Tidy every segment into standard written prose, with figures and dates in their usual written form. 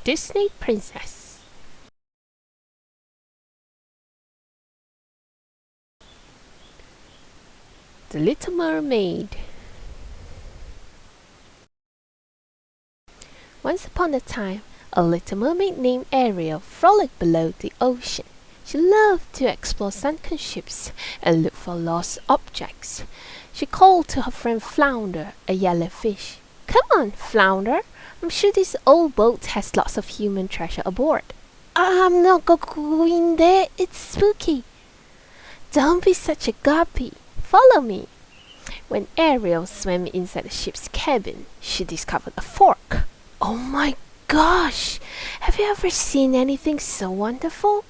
Disney Princess. The Little Mermaid. Once upon a time, a little mermaid named Ariel frolicked below the ocean. She loved to explore sunken ships and look for lost objects. She called to her friend Flounder, a yellow fish. "Come on, Flounder. I'm sure this old boat has lots of human treasure aboard." "I'm not going there. It's spooky." "Don't be such a guppy. Follow me." When Ariel swam inside the ship's cabin, she discovered a fork. Oh my gosh! Have you ever seen anything so wonderful?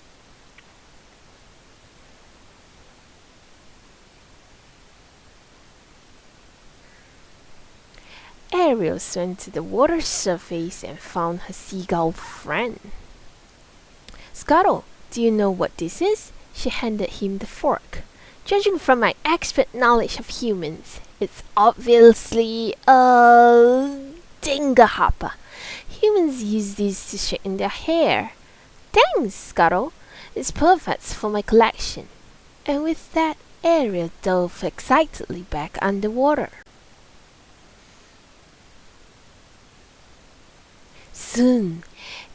Ariel swam to the water's surface and found her seagull friend. "Scuttle, do you know what this is?" She handed him the fork. "Judging from my expert knowledge of humans, it's obviously a dinglehopper. Humans use these to straighten their hair." "Thanks, Scuttle. It's perfect for my collection." And with that, Ariel dove excitedly back underwater. Soon,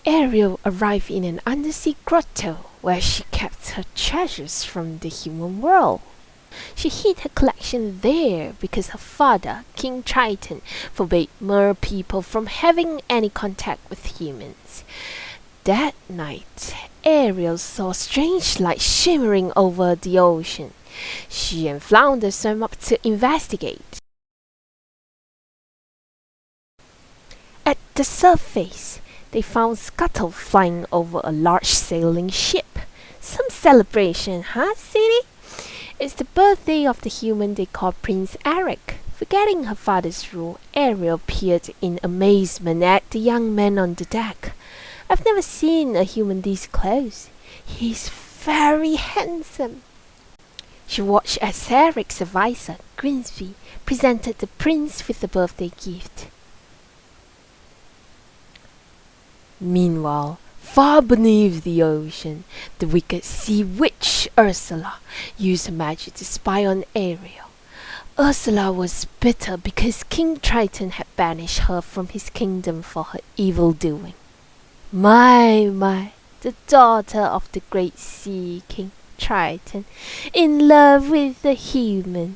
Ariel arrived in an undersea grotto where she kept her treasures from the human world. She hid her collection there because her father, King Triton, forbade mer people from having any contact with humans. That night, Ariel saw strange light shimmering over the ocean. She and Flounder swam up to investigate. At the surface, they found Scuttle flying over a large sailing ship. Some celebration, huh, Sadie? It's the birthday of the human they call Prince Eric. Forgetting her father's rule, Ariel peered in amazement at the young man on the deck. "I've never seen a human this close. He's very handsome." She watched as Eric's advisor, Grimsby, presented the prince with a birthday gift. Meanwhile, far beneath the ocean, the wicked sea witch Ursula used her magic to spy on Ariel. Ursula was bitter because King Triton had banished her from his kingdom for her evil doing. My, the daughter of the great sea king Triton, in love with a human.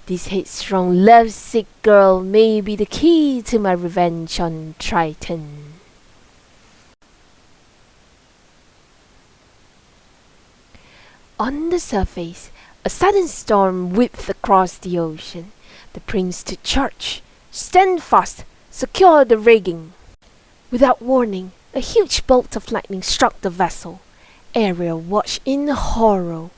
This headstrong, lovesick girl may be the key to my revenge on Triton. On the surface, a sudden storm whipped across the ocean. The prince took charge. "Stand fast! Secure the rigging!" Without warning, a huge bolt of lightning struck the vessel. Ariel watched in horror.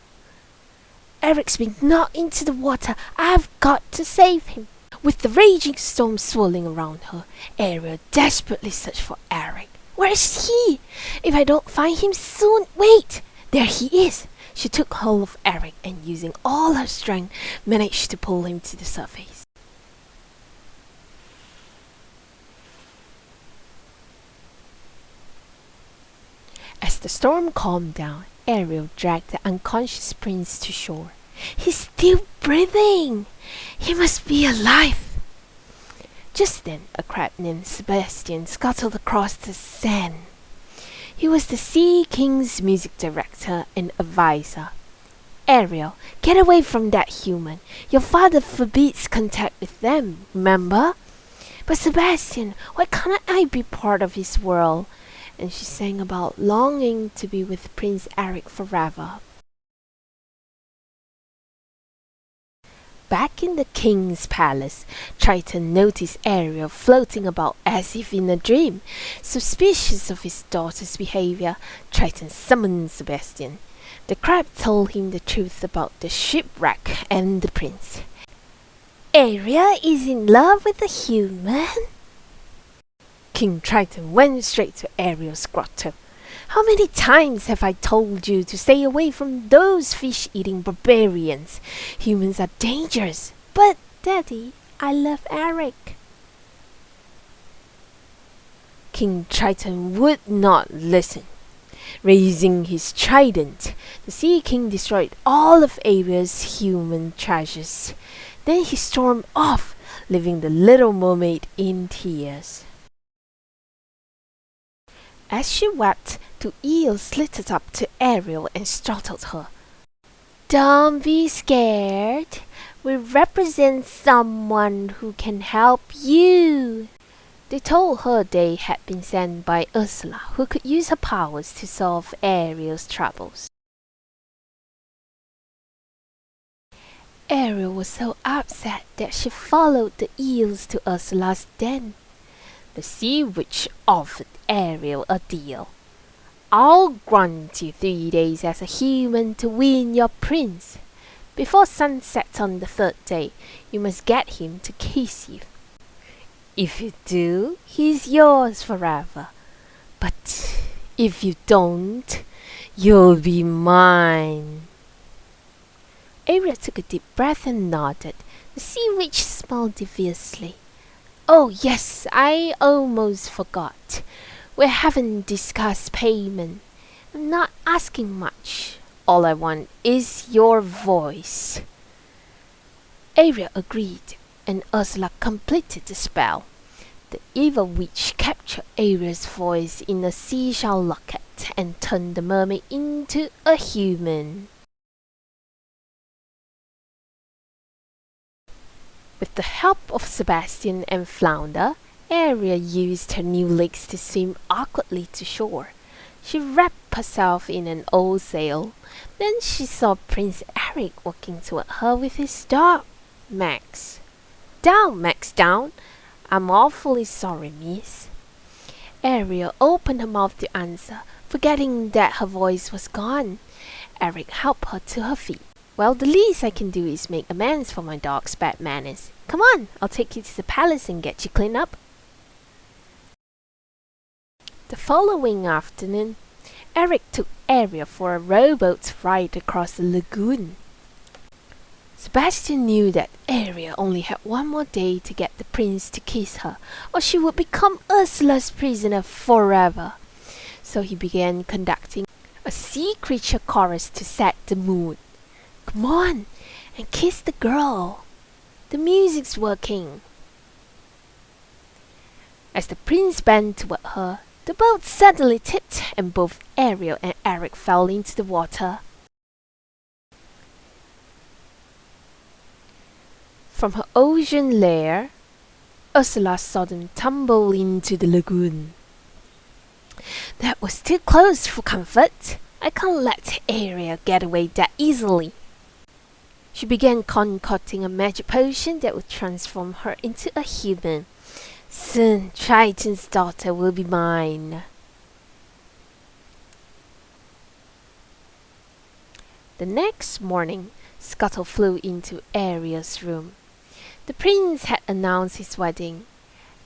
"Eric's been knocked into the water. I've got to save him." With the raging storm swirling around her, Ariel desperately searched for Eric. "Where is he? If I don't find him soon—" "Wait! There he is!" She took hold of Eric and, using all her strength, managed to pull him to the surface. As the storm calmed down, Ariel dragged the unconscious prince to shore. "He's still breathing! He must be alive!" Just then, a crab named Sebastian scuttled across the sand. He was the Sea King's music director and advisor. "Ariel, get away from that human. Your father forbids contact with them, remember?" "But Sebastian, why can't I be part of his world?" And she sang about longing to be with Prince Eric forever. Back in the king's palace, Triton noticed Ariel floating about as if in a dream. Suspicious of his daughter's behavior, Triton summoned Sebastian. The crab told him the truth about the shipwreck and the prince. "Ariel is in love with a human?" King Triton went straight to Ariel's grotto. "How many times have I told you to stay away from those fish-eating barbarians? Humans are dangerous." "But, Daddy, I love Eric." King Triton would not listen. Raising his trident, the Sea King destroyed all of Ariel's human treasures. Then he stormed off, leaving the little mermaid in tears. As she wept, two eels slitted up to Ariel and startled her. "Don't be scared. We represent someone who can help you." They told her they had been sent by Ursula, who could use her powers to solve Ariel's troubles. Ariel was so upset that she followed the eels to Ursula's den. The sea witch offered Ariel a deal. "I'll grant you 3 days as a human to win your prince. Before sunset on the 3rd day, you must get him to kiss you. If you do, he's yours forever. But if you don't, you'll be mine." Ariel took a deep breath and nodded. The sea witch smiled deviously. "Oh yes, I almost forgot. We haven't discussed payment. I'm not asking much. All I want is your voice." Ariel agreed, and Ursula completed the spell. The evil witch captured Ariel's voice in a seashell locket and turned the mermaid into a human. With the help of Sebastian and Flounder, Ariel used her new legs to swim awkwardly to shore. She wrapped herself in an old sail. Then she saw Prince Eric walking toward her with his dog, Max. "Down, Max, down. I'm awfully sorry, miss." Ariel opened her mouth to answer, forgetting that her voice was gone. Eric helped her to her feet. "Well, the least I can do is make amends for my dog's bad manners. Come on, I'll take you to the palace and get you cleaned up." The following afternoon, Eric took Ariel for a rowboat ride across the lagoon. Sebastian knew that Ariel only had 1 more day to get the prince to kiss her, or she would become Ursula's prisoner forever. So he began conducting a sea creature chorus to set the mood. "Come on, and kiss the girl. The music's working." As the prince bent toward her, the boat suddenly tipped and both Ariel and Eric fell into the water. From her ocean lair, Ursula saw them tumble into the lagoon. "That was too close for comfort. I can't let Ariel get away that easily." She began concocting a magic potion that would transform her into a human. "Soon, Triton's daughter will be mine." The next morning, Scuttle flew into Ariel's room. The prince had announced his wedding.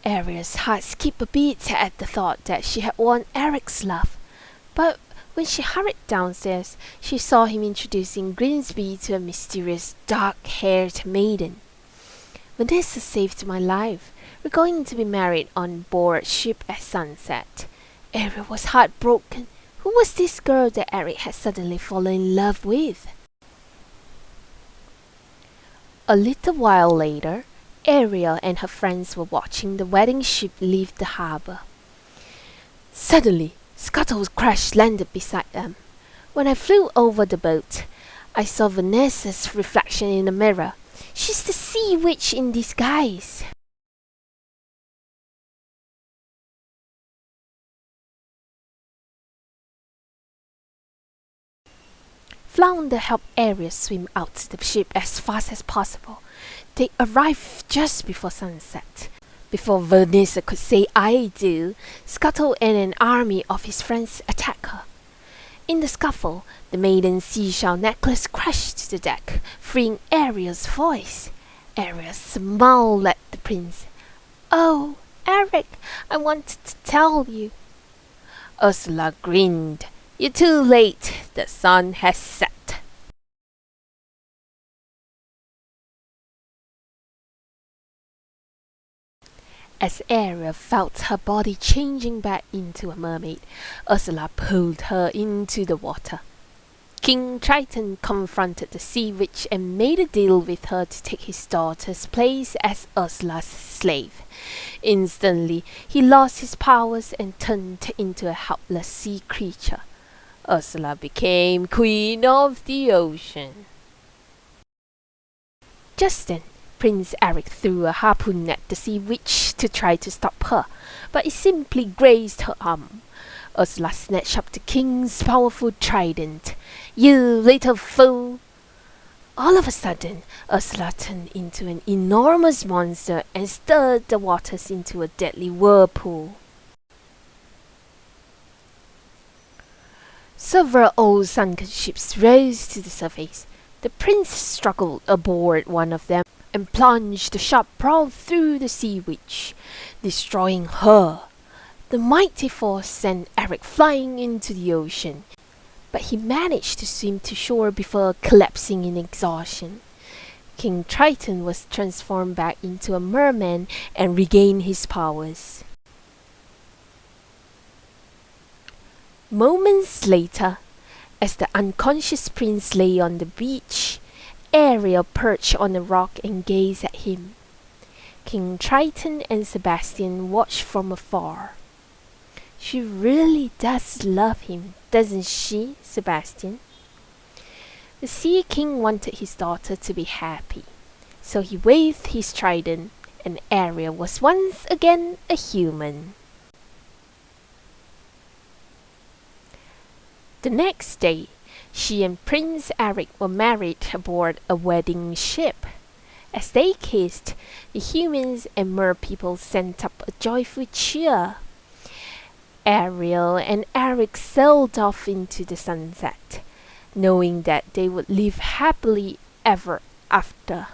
Ariel's heart skipped a beat at the thought that she had won Eric's love. But when she hurried downstairs, she saw him introducing Grimsby to a mysterious dark-haired maiden. "Vanessa saved my life. We're going to be married on board ship at sunset." Ariel was heartbroken. Who was this girl that Eric had suddenly fallen in love with? A little while later, Ariel and her friends were watching the wedding ship leave the harbor. Suddenly, Scuttle crash-landed beside them. When I flew over the boat, I saw Vanessa's reflection in the mirror. She's the sea witch in disguise. Flounder helped Ariel swim out to the ship as fast as possible. They arrived just before sunset. Before Vanessa could say "I do," Scuttle and an army of his friends attacked her. In the scuffle, the maiden's seashell necklace crashed to the deck, freeing Ariel's voice. Ariel smiled at the prince. "Oh, Eric, I wanted to tell you." Ursula grinned. "You're too late. The sun has set." As Ariel felt her body changing back into a mermaid, Ursula pulled her into the water. King Triton confronted the sea witch and made a deal with her to take his daughter's place as Ursula's slave. Instantly, he lost his powers and turned into a helpless sea creature. Ursula became queen of the ocean. Just then, Prince Eric threw a harpoon at the sea witch to try to stop her, but it simply grazed her arm. Ursula snatched up the king's powerful trident. "You little fool!" All of a sudden, Ursula turned into an enormous monster and stirred the waters into a deadly whirlpool. Several old sunken ships rose to the surface. The prince struggled aboard one of them and plunged a sharp prow through the sea witch, destroying her. The mighty force sent Eric flying into the ocean, but he managed to swim to shore before collapsing in exhaustion. King Triton was transformed back into a merman and regained his powers. Moments later, as the unconscious prince lay on the beach, Ariel perched on a rock and gazed at him. King Triton and Sebastian watched from afar. "She really does love him, doesn't she, Sebastian?" The Sea King wanted his daughter to be happy, so he waved his trident, and Ariel was once again a human. The next day, she and Prince Eric were married aboard a wedding ship. As they kissed, the humans and mer people sent up a joyful cheer. Ariel and Eric sailed off into the sunset, knowing that they would live happily ever after.